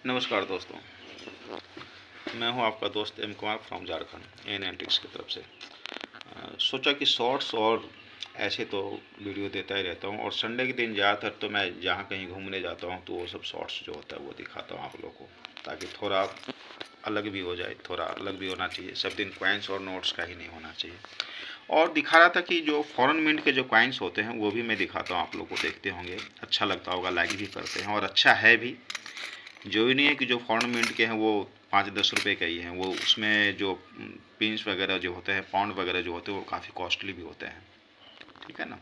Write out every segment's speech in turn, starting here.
नमस्कार दोस्तों, मैं हूं आपका दोस्त M Kumar from Jharkhand N antics की तरफ से। सोचा कि शॉर्ट्स और ऐसे तो वीडियो देता ही रहता हूं, और संडे के दिन ज़्यादातर तो मैं जहां कहीं घूमने जाता हूं तो वो सब शॉर्ट्स जो होता है वो दिखाता हूं आप लोगों को, ताकि थोड़ा अलग भी हो जाए, थोड़ा अलग भी होना चाहिए। सब दिन कॉइन्स और नोट्स का ही नहीं होना चाहिए। और दिखा रहा था कि जो फॉरेन मिंट के जो कॉइन्स होते हैं वो भी मैं दिखाता हूँ, आप लोग को देखते होंगे, अच्छा लगता होगा, लाइक भी करते हैं और अच्छा है भी। जो ही नहीं है कि जो फॉरेन मिंट के हैं वो 5-10 रुपए का ही है, वो उसमें जो पिंस वगैरह जो होते हैं, पाउंड वगैरह जो होते हैं वो काफ़ी कॉस्टली भी होते हैं, ठीक है ना।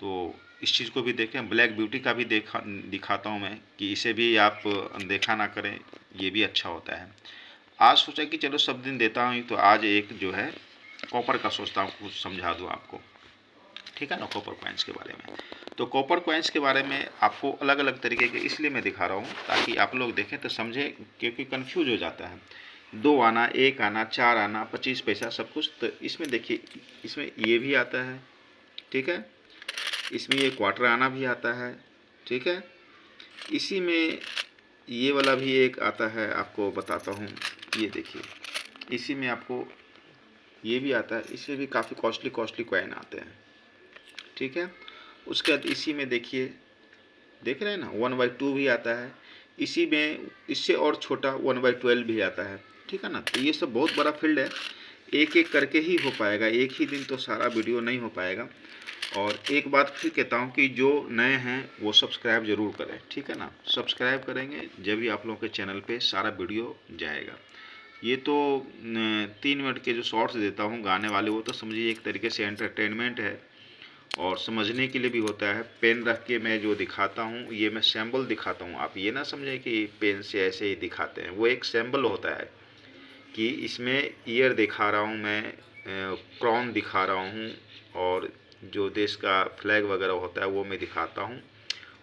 तो इस चीज़ को भी देखें। ब्लैक ब्यूटी का भी दिखाता हूँ मैं कि इसे भी आप देखा ना करें, ये भी अच्छा होता है। आज सोचा कि चलो सब दिन देता हूँ तो आज एक जो है कॉपर का सोचता हूँ कुछ समझा दूँ आपको, ठीक है ना, कॉपर कॉइन्स के बारे में। तो कॉपर कॉइन्स के बारे में आपको अलग अलग तरीके के इसलिए मैं दिखा रहा हूँ ताकि आप लोग देखें तो समझें, क्योंकि कंफ्यूज हो जाता है। 2 आना, 1 आना, 4 आना, 25 पैसा, सब कुछ। तो इसमें देखिए, इसमें ये भी आता है, ठीक है, इसमें ये क्वार्टर आना भी आता है, ठीक है, इसी में ये वाला भी एक आता है, आपको बताता हूँ। ये देखिए, इसी में आपको ये भी आता है, इसमें भी काफ़ी कॉस्टली कॉस्टली कॉइन आते हैं, ठीक है। उसके बाद इसी में देखिए, देख रहे हैं ना, 1/2 भी आता है। इसी में इससे और छोटा 1/12 भी आता है, ठीक है ना। तो ये सब बहुत बड़ा फील्ड है, एक एक करके ही हो पाएगा, एक ही दिन तो सारा वीडियो नहीं हो पाएगा। और एक बात फिर कहता हूँ कि जो नए हैं वो सब्सक्राइब ज़रूर करें, ठीक है ना। सब्सक्राइब करेंगे जब भी आप लोगों के चैनल पे सारा वीडियो जाएगा। ये तो 3 मिनट के जो शॉर्ट्स देता हूँ गाने वाले, वो तो समझिए एक तरीके से एंटरटेनमेंट है और समझने के लिए भी होता है। पेन रख के मैं जो दिखाता हूँ, ये मैं सैम्बल दिखाता हूँ, आप ये ना समझें कि पेन से ऐसे ही दिखाते हैं, वो एक सैम्बल होता है कि इसमें ईयर दिखा रहा हूँ मैं, क्राउन दिखा रहा हूँ, और जो देश का फ्लैग वगैरह होता है वो मैं दिखाता हूँ,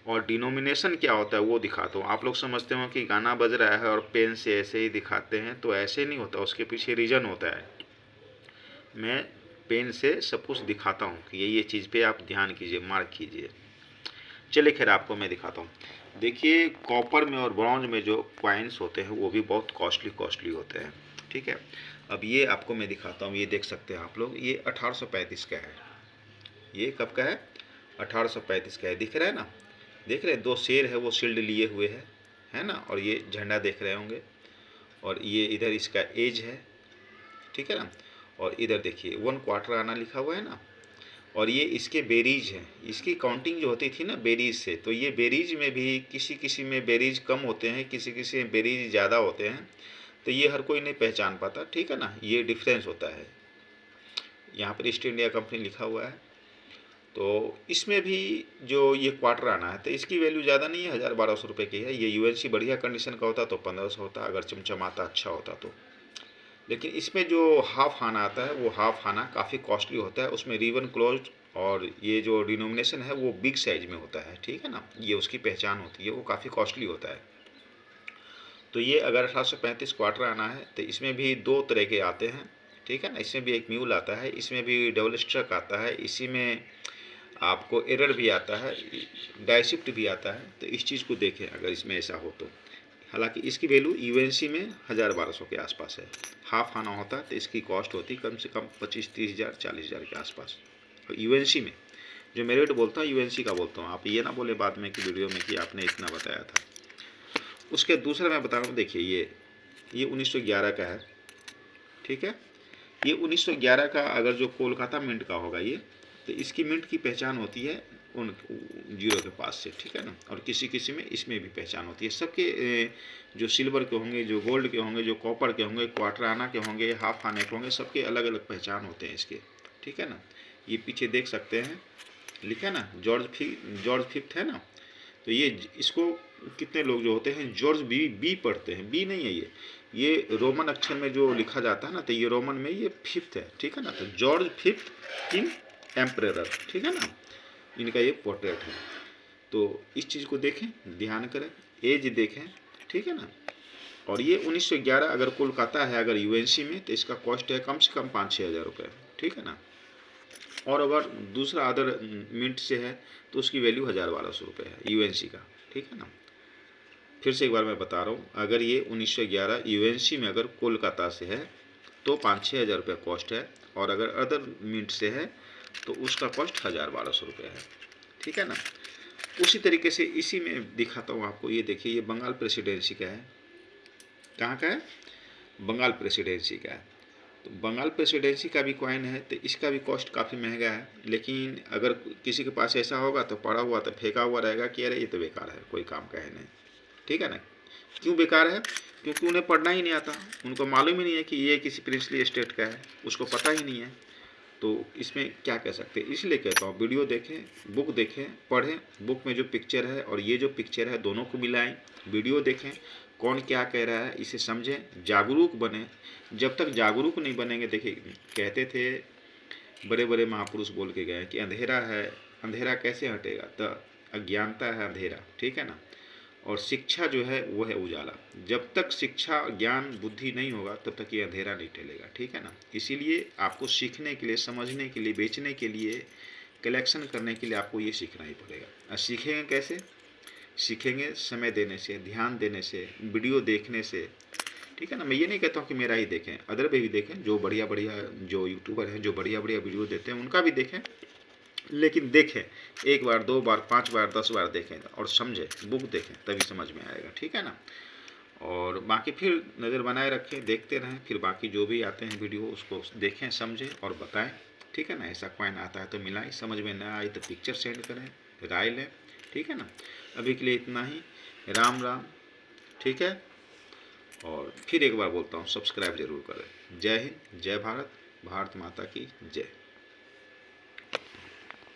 और डिनोमिनेशन क्या होता है वो दिखाता हूँ। आप लोग समझते हो कि गाना बज रहा है और पेन से ऐसे ही दिखाते हैं, तो ऐसे नहीं होता, उसके पीछे रीज़न होता है। मैं पेन से सब कुछ दिखाता हूँ कि ये चीज़ पे आप ध्यान कीजिए, मार्क कीजिए। चलिए खैर, आपको मैं दिखाता हूँ। देखिए, कॉपर में और ब्रॉन्ज में जो कॉइन्स होते हैं वो भी बहुत कॉस्टली कॉस्टली होते हैं, ठीक है। अब ये आपको मैं दिखाता हूँ, ये देख सकते हैं आप लोग, ये 1835 का है। ये कब का है? 1835 का है। दिख रहा है ना, देख रहे हैं, 2 शेर है वो शील्ड लिए हुए है ना, और ये झंडा देख रहे होंगे, और ये इधर इसका एज है, ठीक है ना। और इधर देखिए 1/4 आना लिखा हुआ है ना, और ये इसके बेरीज हैं। इसकी काउंटिंग जो होती थी ना बेरीज से, तो ये बेरीज में भी किसी किसी में बेरीज कम होते हैं, किसी किसी में बेरीज ज़्यादा होते हैं, तो ये हर कोई नहीं पहचान पाता, ठीक है ना। ये डिफरेंस होता है। यहाँ पर ईस्ट इंडिया कंपनी लिखा हुआ है। तो इसमें भी जो ये क्वार्टर आना है, तो इसकी वैल्यू ज़्यादा नहीं है, 1000-1200 रुपये की है। ये यूएनसी बढ़िया कंडीशन का होता तो 1500 होता, अगर चमचमाता अच्छा होता तो। लेकिन इसमें जो हाफ आना आता है वो हाफ आना काफ़ी कॉस्टली होता है, उसमें रिबन क्लोज, और ये जो डिनोमिनेशन है वो बिग साइज में होता है, ठीक है ना, ये उसकी पहचान होती है, वो काफ़ी कॉस्टली होता है। तो ये अगर 1835 क्वार्टर आना है तो इसमें भी 2 तरह के आते हैं, ठीक है ना। इसमें भी एक म्यूल आता है, इसमें भी डबल स्ट्रक आता है, इसी में आपको एरर भी आता है, डाइशिफ्ट भी आता है। तो इस चीज़ को देखें अगर इसमें ऐसा हो तो। हालांकि इसकी वैल्यू यूएनसी में 1000-1200 के आसपास है। हाफ आना होता तो इसकी कॉस्ट होती कम से कम 25-30 हज़ार 40 हज़ार के आसपास। और यूएनसी में जो मैं रेट बोलता हूँ यूएनसी का बोलता हूँ, आप ये ना बोले बाद में कि वीडियो में कि आपने इतना बताया था। उसके दूसरा मैं बता रहा हूँ, देखिए ये 1911 का है, ठीक है। ये 1911 का अगर जो कोलकाता मिंट का होगा ये, तो इसकी मिंट की पहचान होती है उन जीरो के पास से, ठीक है ना। और किसी किसी में इसमें भी पहचान होती है। सबके जो सिल्वर के होंगे, जो गोल्ड के होंगे, जो कॉपर के होंगे, क्वार्टर आना के होंगे, हाफ आने के होंगे, सबके अलग अलग पहचान होते हैं इसके, ठीक है ना। ये पीछे देख सकते हैं, लिखा है ना, जॉर्ज फिफ्थ है ना। तो ये इसको कितने लोग जो होते हैं जॉर्ज बी पढ़ते हैं, बी नहीं है ये रोमन अक्षर में जो लिखा जाता है ना, तो ये रोमन में ये फिफ्थ है, ठीक है ना। तो जॉर्ज फिफ्थ किंग एम्परर, ठीक है ना, इनका ये पोर्ट्रेट है। तो इस चीज़ को देखें, ध्यान करें, एज देखें, ठीक है ना। और ये 1911 अगर कोलकाता है, अगर यूएनसी में, तो इसका कॉस्ट है कम से कम 5-6 हज़ार रुपये, ठीक है ना। और अगर दूसरा अदर मिंट से है तो उसकी वैल्यू 1000-1200 रुपये है यूएनसी का, ठीक है ना। फिर से एक बार मैं बता रहा हूँ, अगर ये 1911 यूएनसी में अगर कोलकाता से है तो 5-6 हज़ार रुपये कॉस्ट है, और अगर अदर मिंट से है तो उसका कॉस्ट 1000-1200 रुपये है। ठीक है ना। उसी तरीके से इसी में दिखाता हूँ आपको। ये देखिए, ये बंगाल प्रेसिडेंसी का है। कहाँ का है? बंगाल प्रेसिडेंसी का है। तो बंगाल प्रेसिडेंसी का भी कॉइन है, तो इसका भी कॉस्ट काफ़ी महंगा है। लेकिन अगर किसी के पास ऐसा होगा तो पड़ा हुआ तो फेंका हुआ रहेगा कि अरे ये तो बेकार है, कोई काम का है नहीं। ठीक है ना। क्यों बेकार है? क्योंकि उन्हें पढ़ना ही नहीं आता, उनको मालूम ही नहीं है कि ये किसी प्रिंसली स्टेट का है, उसको पता ही नहीं है। तो इसमें क्या कह सकते हैं, इसलिए कहता हूँ वीडियो देखें, बुक देखें, पढ़ें। बुक में जो पिक्चर है और ये जो पिक्चर है दोनों को मिलाएं, वीडियो देखें, कौन क्या कह रहा है इसे समझें, जागरूक बने। जब तक जागरूक नहीं बनेंगे, देखिए कहते थे बड़े बड़े महापुरुष बोल के गए कि अंधेरा है, अंधेरा कैसे हटेगा, तो अज्ञानता है अंधेरा। ठीक है ना। और शिक्षा जो है वो है उजाला। जब तक शिक्षा ज्ञान बुद्धि नहीं होगा तब तक ये अंधेरा नहीं टलेगा। ठीक है ना। इसीलिए आपको सीखने के लिए, समझने के लिए, बेचने के लिए, कलेक्शन करने के लिए आपको ये सीखना ही पड़ेगा। और सीखेंगे कैसे? सीखेंगे समय देने से, ध्यान देने से, वीडियो देखने से। ठीक है ना। मैं ये नहीं कहता हूँ कि मेरा ही देखें, अदर पे भी देखें, जो बढ़िया बढ़िया जो यूट्यूबर हैं जो बढ़िया बढ़िया वीडियो देते हैं उनका भी देखें। लेकिन देखें, एक बार, 2 बार, 5 बार, 10 बार देखें और समझें, बुक देखें, तभी समझ में आएगा। ठीक है ना। और बाकी फिर नज़र बनाए रखें, देखते रहें, फिर बाकी जो भी आते हैं वीडियो उसको देखें, समझें और बताएं। ठीक है ना। ऐसा कॉइन आता है तो मिलाएं, समझ में ना आए तो पिक्चर सेंड करें, राय लें। ठीक है ना। अभी के लिए इतना ही। राम राम। ठीक है। और फिर एक बार बोलता हूँ, सब्सक्राइब जरूर करें। जय हिंद, जय भारत, भारत माता की जय।